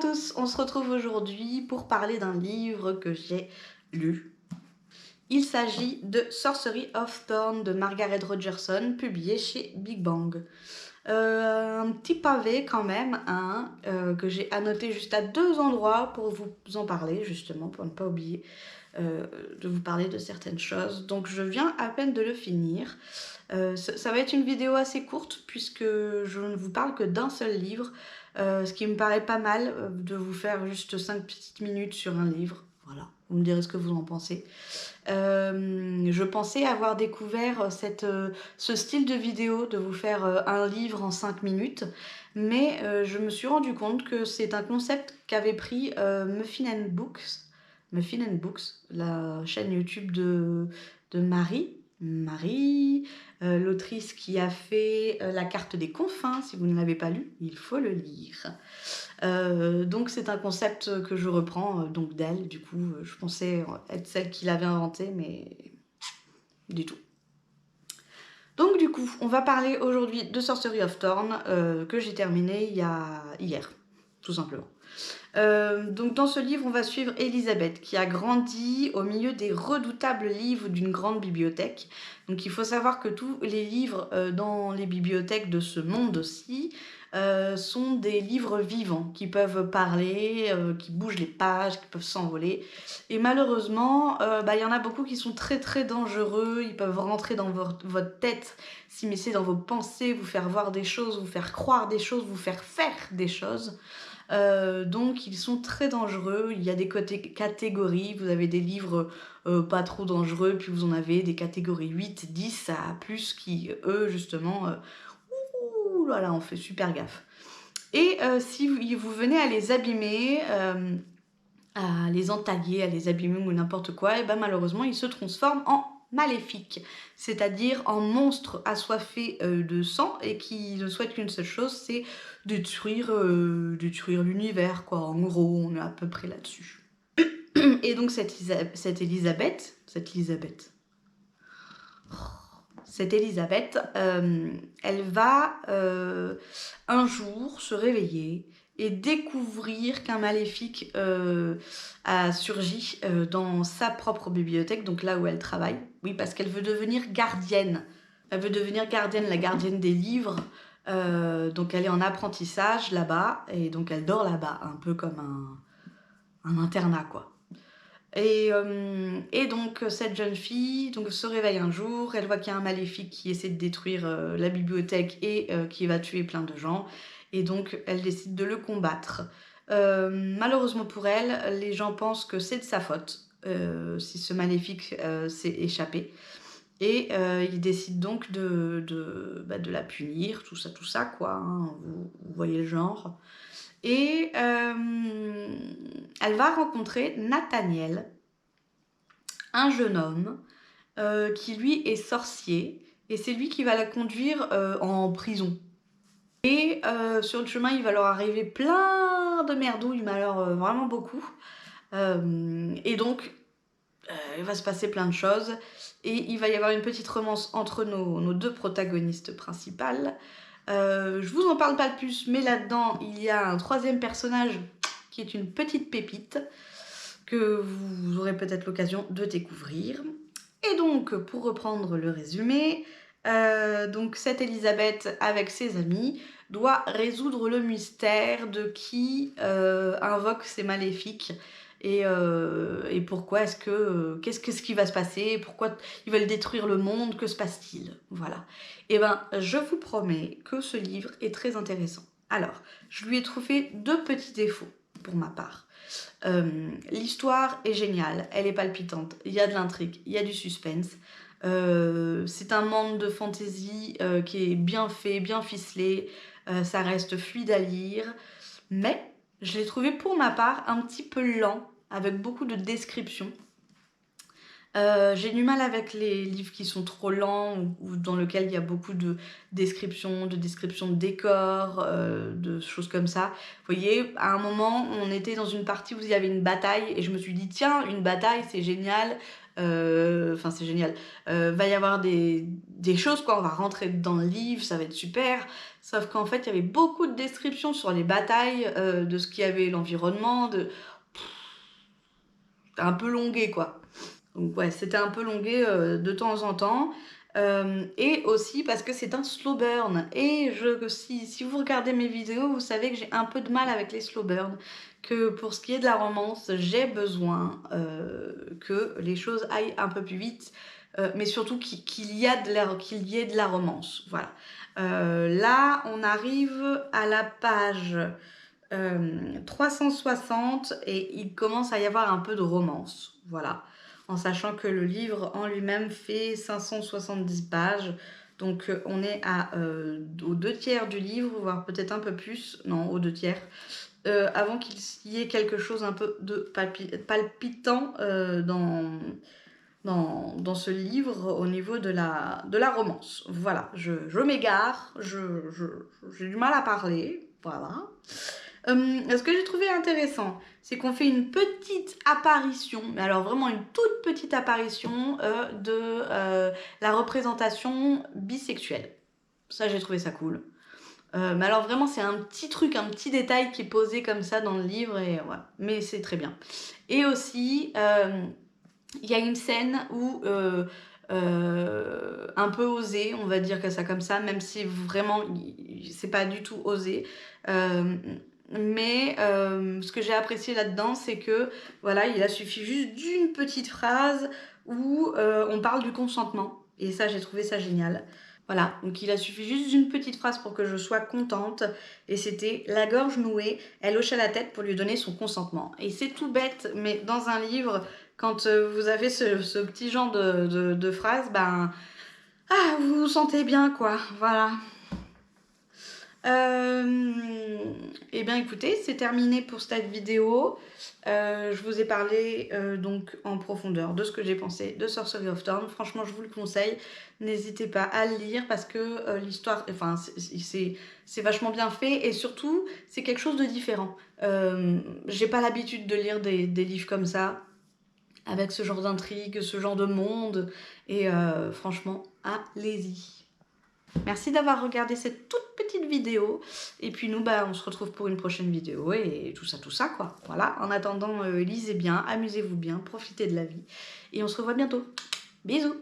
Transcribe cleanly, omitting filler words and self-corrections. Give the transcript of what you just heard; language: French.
tous, on se retrouve aujourd'hui pour parler d'un livre que j'ai lu. Il s'agit de Sorcery of Thorn de Margaret Rogerson, publié chez Big Bang. Un petit pavé quand même, hein, que j'ai annoté juste à 2 endroits pour vous en parler, justement, pour ne pas oublier de vous parler de certaines choses. Donc je viens à peine de le finir. Ça va être une vidéo assez courte puisque je ne vous parle que d'un seul livre, ce qui me paraît pas mal de vous faire juste 5 petites minutes sur un livre. Voilà, vous me direz ce que vous en pensez. Je pensais avoir découvert ce style de vidéo, de vous faire un livre en 5 minutes, mais je me suis rendu compte que c'est un concept qu'avait pris Muffin Books, la chaîne YouTube de Marie, l'autrice qui a fait La carte des confins. Si vous ne l'avez pas lu, il faut le lire. Donc c'est un concept que je reprends donc d'elle. Du coup, je pensais être celle qui l'avait inventé, mais du tout. Donc du coup, on va parler aujourd'hui de Sorcery of Thorn, que j'ai terminé hier, tout simplement. Donc dans ce livre, on va suivre Elisabeth qui a grandi au milieu des redoutables livres d'une grande bibliothèque. Donc il faut savoir que tous les livres dans les bibliothèques de ce monde-ci sont des livres vivants qui peuvent parler, qui bougent les pages, qui peuvent s'envoler. Et malheureusement, y en a beaucoup qui sont très très dangereux. Ils peuvent rentrer dans votre tête, s'immiscer dans vos pensées, vous faire voir des choses, vous faire croire des choses, vous faire faire des choses. Donc ils sont très dangereux. Il y a des catégories, vous avez des livres pas trop dangereux, puis vous en avez des catégories 8, 10 à plus qui eux justement là on fait super gaffe. Et si vous venez à les abîmer, à les entailler, à les abîmer ou n'importe quoi, et ben malheureusement ils se transforment en maléfiques, c'est-à-dire en monstres assoiffés de sang et qui ne souhaitent qu'une seule chose, c'est détruire l'univers, quoi. En gros, on est à peu près là-dessus. Et donc cette Elisabeth, elle va un jour se réveiller et découvrir qu'un maléfique a surgi dans sa propre bibliothèque, donc là où elle travaille. Oui, parce qu'elle veut devenir gardienne. Elle veut devenir gardienne, la gardienne des livres. Donc elle est en apprentissage là-bas, et donc elle dort là-bas, un peu comme un internat, quoi. Et donc cette jeune fille se réveille un jour, elle voit qu'il y a un maléfique qui essaie de détruire la bibliothèque et qui va tuer plein de gens. Et donc elle décide de le combattre. Malheureusement pour elle, les gens pensent que c'est de sa faute si ce maléfique s'est échappé. Et il décide donc de la punir, tout ça quoi, hein, vous voyez le genre. Et elle va rencontrer Nathaniel, un jeune homme qui lui est sorcier, et c'est lui qui va la conduire en prison. Et sur le chemin, il va leur arriver plein de merdouilles, mais alors vraiment beaucoup. Et donc, il va se passer plein de choses, et il va y avoir une petite romance entre nos deux protagonistes principales. Je vous en parle pas de plus, mais là-dedans, il y a un troisième personnage qui est une petite pépite que vous aurez peut-être l'occasion de découvrir. Et donc, pour reprendre le résumé, donc cette Elisabeth, avec ses amis, doit résoudre le mystère de qui invoque ces maléfiques et pourquoi qu'est-ce qui va se passer, pourquoi ils veulent détruire le monde, que se passe-t-il, voilà. Et ben, je vous promets que ce livre est très intéressant. Alors, je lui ai trouvé 2 petits défauts pour ma part. L'histoire est géniale, elle est palpitante, il y a de l'intrigue, il y a du suspense. C'est un monde de fantasy qui est bien fait, bien ficelé, ça reste fluide à lire, mais je l'ai trouvé pour ma part un petit peu lent, avec beaucoup de descriptions. J'ai du mal avec les livres qui sont trop lents ou dans lesquels il y a beaucoup de descriptions de décors, de choses comme ça. Vous voyez, à un moment, on était dans une partie où il y avait une bataille et je me suis dit, tiens, une bataille, c'est génial. Enfin, c'est génial. Va y avoir des choses, quoi. On va rentrer dans le livre, ça va être super. Sauf qu'en fait, il y avait beaucoup de descriptions sur les batailles, de ce qu'il y avait, l'environnement, c'était un peu longué, quoi. Donc ouais, c'était un peu longué de temps en temps. Et aussi parce que c'est un slow burn. Et si vous regardez mes vidéos, vous savez que j'ai un peu de mal avec les slow burn. Que pour ce qui est de la romance, j'ai besoin que les choses aillent un peu plus vite. Mais surtout qu'il y ait de la romance. Voilà. Là, on arrive à la page 360 et il commence à y avoir un peu de romance. Voilà. En sachant que le livre en lui-même fait 570 pages. Donc on est aux 2 tiers du livre, voire peut-être un peu plus. Non, aux 2 tiers. Avant qu'il y ait quelque chose un peu de palpitant dans ce livre au niveau de la romance. Voilà, je m'égare, j'ai du mal à parler. Voilà. Ce que j'ai trouvé intéressant, c'est qu'on fait une petite apparition, mais alors vraiment une toute petite apparition de la représentation bisexuelle. Ça, j'ai trouvé ça cool. Mais alors vraiment, c'est un petit truc, un petit détail qui est posé comme ça dans le livre, et voilà. Mais c'est très bien. Et aussi, il y a une scène où un peu osé, on va dire que ça comme ça, même si vraiment c'est pas du tout osé. Mais ce que j'ai apprécié là-dedans, c'est que voilà, il a suffi juste d'une petite phrase où on parle du consentement. Et ça, j'ai trouvé ça génial. Voilà, donc il a suffi juste d'une petite phrase pour que je sois contente. Et c'était la gorge nouée, elle hocha la tête pour lui donner son consentement. Et c'est tout bête, mais dans un livre, quand vous avez ce petit genre de phrase, ben, vous vous sentez bien, quoi. Voilà. Eh bien écoutez, c'est terminé pour cette vidéo. Je vous ai parlé donc en profondeur de ce que j'ai pensé de Sorcery of Thorn. Franchement, je vous le conseille. N'hésitez pas à le lire parce que l'histoire, enfin, c'est vachement bien fait et surtout, c'est quelque chose de différent. J'ai pas l'habitude de lire des livres comme ça, avec ce genre d'intrigue, ce genre de monde. Et franchement, allez-y. Merci d'avoir regardé cette toute petite vidéo. Et puis nous, on se retrouve pour une prochaine vidéo et tout ça, quoi. Voilà, en attendant, lisez bien, amusez-vous bien, profitez de la vie. Et on se revoit bientôt. Bisous!